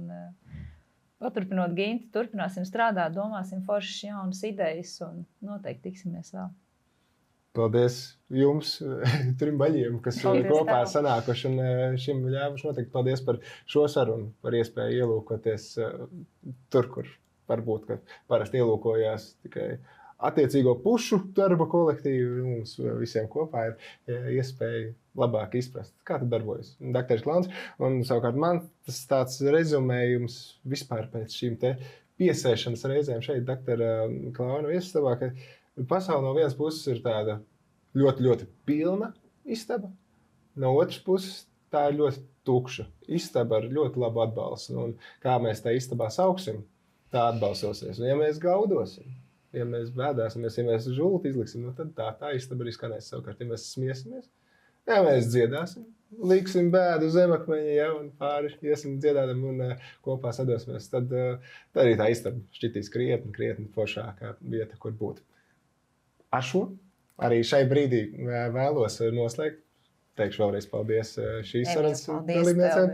Paturpinot Ginti, turpināsim strādāt, domāsim foršas jaunas idejas un noteikti tiksimies vēl. Paldies jums, trim baļiem, kas kopā sanākuši un šim ļāvuši noteikti. Paldies par šo sarunu, par iespēju ielūkoties tur, kur varbūt, ka parasti ielūkojās tikai attiecīgo pušu darba kolektīvu. Mums visiem kopā ir iespēja labāk izprast, kā tas darbojas. Doktors Klauns, un savukārt man tas tāds rezumējums vispār pēc šīm te piesēšanas reizēm šeit doktora Klauna viesistabā, ka pasaule no vienas puses ir tāda ļoti, ļoti pilna istaba, no otras puses tā ir ļoti tukša istaba ar ļoti labu atbalstu. Un kā mēs tā istabā sauksim, tā atbalsosies. Un ja mēs gaudosim, ja mēs bēdāsimies, ja mēs žulti izliksim, nu tad tā istaba arī skanēs savukārt. Ja mēs smiesimies, ja mēs dziedāsim, liksim bēdu zemakmeņa, ja, un pāri iesim dziedādam un kopā sadosimies, tad arī tā istaba šķitīs krietni foršākā vieta, kur būt. Ar šo arī šai brīdī vēlos noslēgt. Teikšu vēlreiz paldies šīs sarunas dalībniecēm.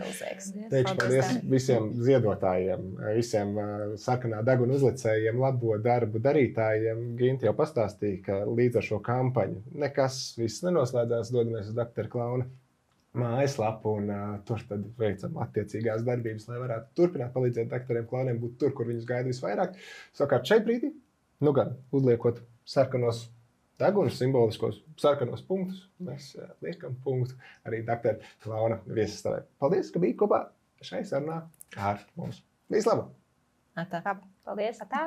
Teikšu paldies visiem ziedotājiem, visiem sarkanā deguna uzlicējiem, labo darbu darītājiem. Ginti jau pastāstīja, ka līdz ar šo kampaņu nekas viss nenoslēdzās. Dodamies uz doktora Klauna mājaslapu un tur tad veicam attiecīgās darbības, lai varētu turpināt palīdzēt doktoriem Klauniem būt tur, kur viņus gaida visvairāk. Savukārt šai brīdī, nu gan uzliekot sarkanos degunus, simboliskos sarkanos punktus, mēs liekam punktu arī doktora Klauna viesistabē. Paldies, ka biji kopā šai sarunā ar mums. Vislabāk! Atā. Paldies! Atā.